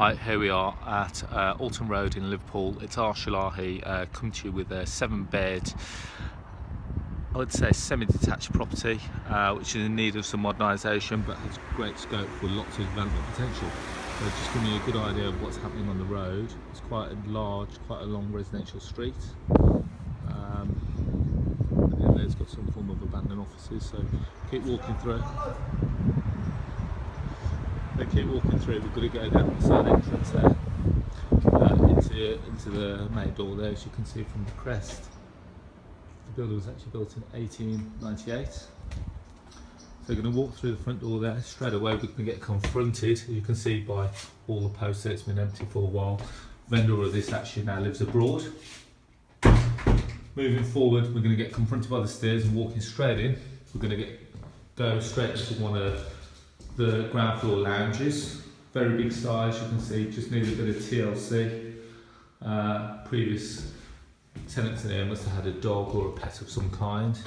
Right, here we are at Alton Road in Liverpool. It's Arshalahi, come to you with a 7-bed, I would say semi-detached property, which is in need of some modernisation but has great scope for lots of development potential. So just give me a good idea of what's happening on the road. It's quite a large, quite a long residential street. And it's got some form of abandoned offices, so keep walking through. Keep walking through. We're going to go down the side entrance there into the main door there, as you can see from the crest. The building was actually built in 1898. So we're going to walk through the front door there. Straight away we're going to get confronted, as you can see, by all the posts there. It's been empty for a while. Vendor of this actually now lives abroad. Moving forward, we're going to get confronted by the stairs and walking straight in. We're going to go straight into one of the ground floor lounges. Very big size, you can see, just needs a bit of TLC. Previous tenants in here must have had a dog or a pet of some kind.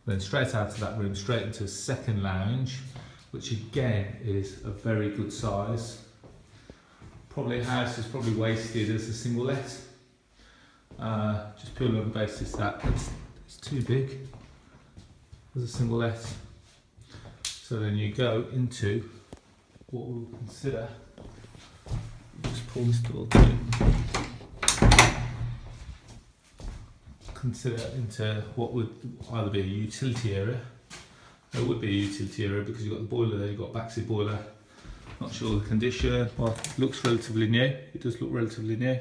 Then straight out of that room, straight into a second lounge, which again is a very good size. Probably a house is probably wasted as a single let. Just purely on the basis that it's too big as a single let. So then you go into what we'll consider, just pull this door through, consider into what would either be a utility area. It would be a utility area because you've got the boiler there, you've got a backseat boiler. Not sure the condition, well, it looks relatively new, it does look relatively new.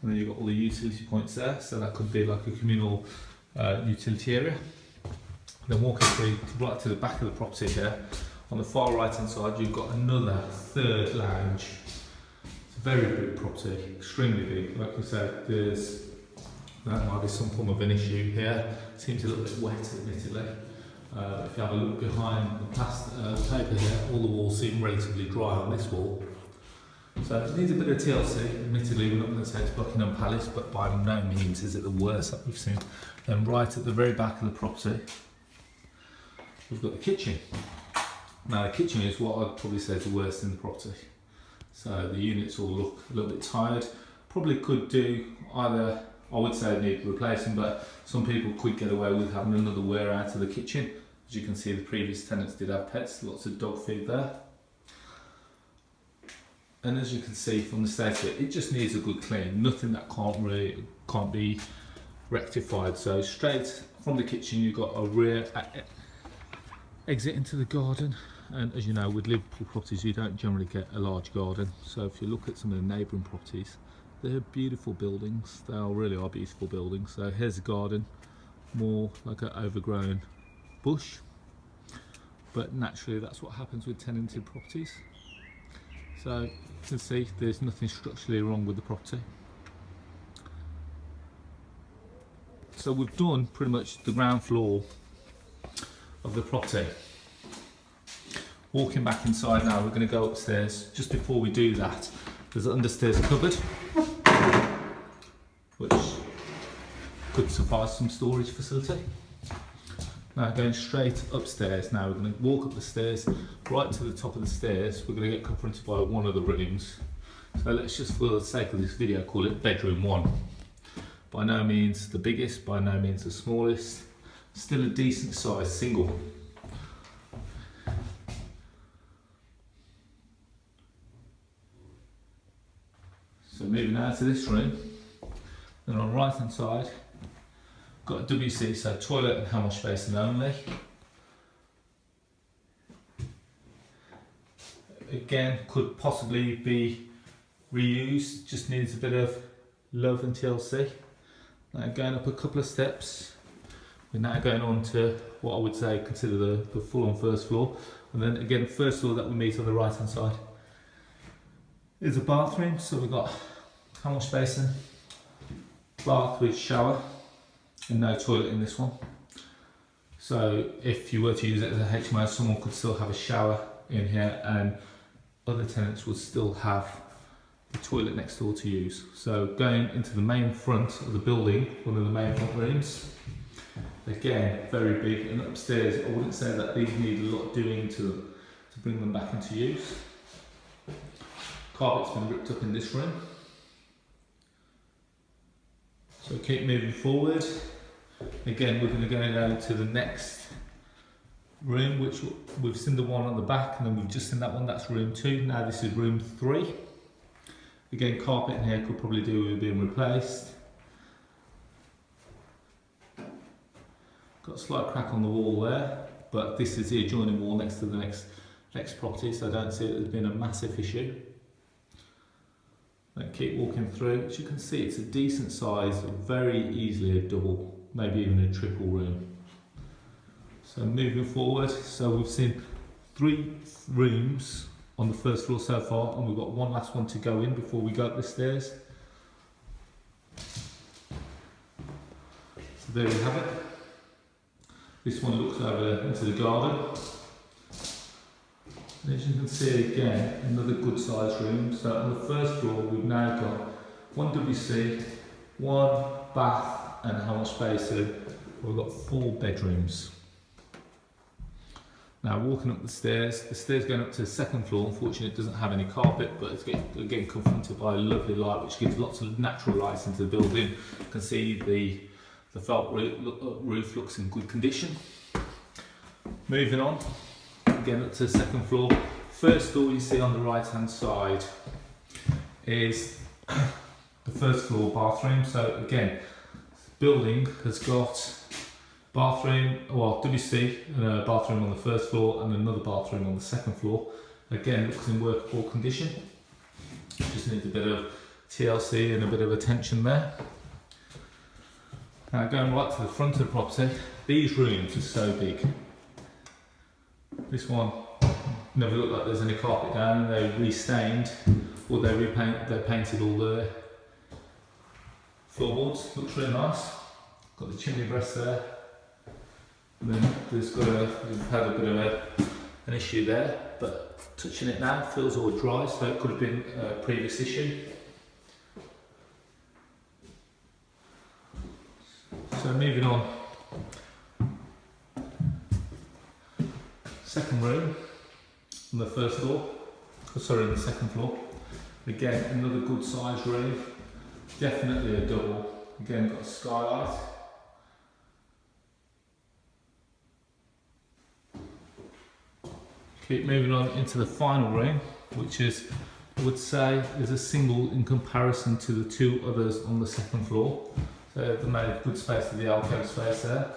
And then you've got all the utility points there, so that could be like a communal utility area. Then walking through right to the back of the property here, on the far right hand side you've got another third lounge. It's a very big property, extremely big. Like I said, that might be some form of an issue here. It seems a little bit wet, admittedly. If you have a look behind the paper here, all the walls seem relatively dry on this wall. So it needs a bit of TLC. Admittedly, we're not going to say it's Buckingham Palace, but by no means is it the worst that we've seen. Then right at the very back of the property, we've got the kitchen. Now the kitchen is what I'd probably say is the worst in the property. So the units all look a little bit tired. Probably could do either, I would say they need replacing, but some people could get away with having another wear out of the kitchen. As you can see, the previous tenants did have pets, lots of dog food there. And as you can see from the state of it, it just needs a good clean. Nothing that can't be rectified. So straight from the kitchen, you've got a rear exit into the garden. And as you know, with Liverpool properties, you don't generally get a large garden. So if you look at some of the neighbouring properties, they're beautiful buildings. They really are beautiful buildings. So here's the garden, more like an overgrown bush. But naturally, that's what happens with tenanted properties. So you can see there's nothing structurally wrong with the property. So we've done pretty much the ground floor of the property. Walking back inside now, we're going to go upstairs. Just before we do that, there's an understairs cupboard, which could suffice some storage facility. Now going straight upstairs, now we're going to walk up the stairs, right to the top of the stairs, we're going to get confronted by one of the rooms. So let's just, for the sake of this video, call it bedroom 1. By no means the biggest, by no means the smallest, still a decent sized single. So moving out to this room, then on the right hand side, got a WC, so toilet and hand wash basin only. Again, could possibly be reused, just needs a bit of love and TLC. Now going up a couple of steps, we're now going on to what I would say consider the full on first floor. And then again, first floor that we meet on the right hand side is a bathroom. So we've got hand wash basin, bath with shower, and no toilet in this one. So if you were to use it as a HMO, someone could still have a shower in here and other tenants would still have the toilet next door to use. So going into the main front of the building, one of the main front rooms, again very big, and upstairs I wouldn't say that these need a lot doing to them to bring them back into use. Carpet's been ripped up in this room. So keep moving forward. Again, we're going to go to the next room, which we've seen the one on the back, and then we've just seen that one. That's room 2. Now this is room 3. Again, carpet in here could probably do with being replaced. Got a slight crack on the wall there, but this is the adjoining wall next to the next property, so I don't see it as being a massive issue. Then keep walking through. As you can see, it's a decent size, very easily a double, maybe even a triple room. So moving forward, so we've seen 3 rooms on the first floor so far, and we've got one last one to go in before we go up the stairs. So there you have it. This one looks over into the garden. And as you can see again, another good sized room. So on the first floor we've now got 1 WC, 1 bath and how much space in. We've got 4 bedrooms. Now walking up the stairs going up to the 2nd floor. Unfortunately it doesn't have any carpet, but it's getting confronted by a lovely light which gives lots of natural light into the building. You can see the felt roof looks in good condition. Moving on, again up to the 2nd floor. First door you see on the right hand side is the 1st floor bathroom. So again, the building has got bathroom, well WC and a bathroom on the 1st floor and another bathroom on the 2nd floor. Again, looks in workable condition. Just needs a bit of TLC and a bit of attention there. Now going right to the front of the property, these rooms are so big. This one never looked like there's any carpet down, and they restained, or they painted all the floorboards. Looks really nice. Got the chimney breast there. And then we've had a bit of an issue there, but touching it now feels all dry, so it could have been a previous issue. So moving on, 2nd room on the 1st floor, on the 2nd floor. Again, another good sized room, definitely a double. Again, got a skylight. Keep moving on into the final room, which is, I would say, is a single in comparison to the 2 others on the 2nd floor. So they've made good space for the alcove space there.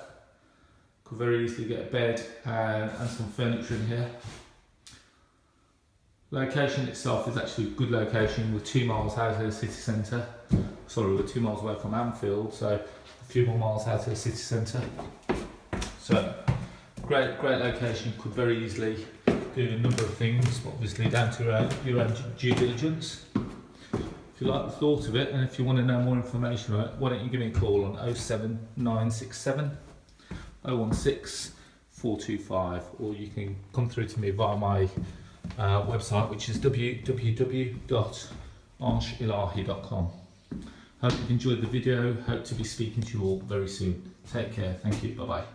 Could very easily get a bed and some furniture in here. Location itself is actually a good location. We're 2 miles out of the city centre. Sorry, we're 2 miles away from Anfield, so a few more miles out of the city centre. So great location. Could very easily do a number of things, obviously down to your own due diligence. If you like the thought of it, and if you want to know more information on it, why don't you give me a call on 07967 016 425, or you can come through to me via my website, which is www.arshilahi.com. Hope you've enjoyed the video. Hope to be speaking to you all very soon. Take care. Thank you. Bye bye.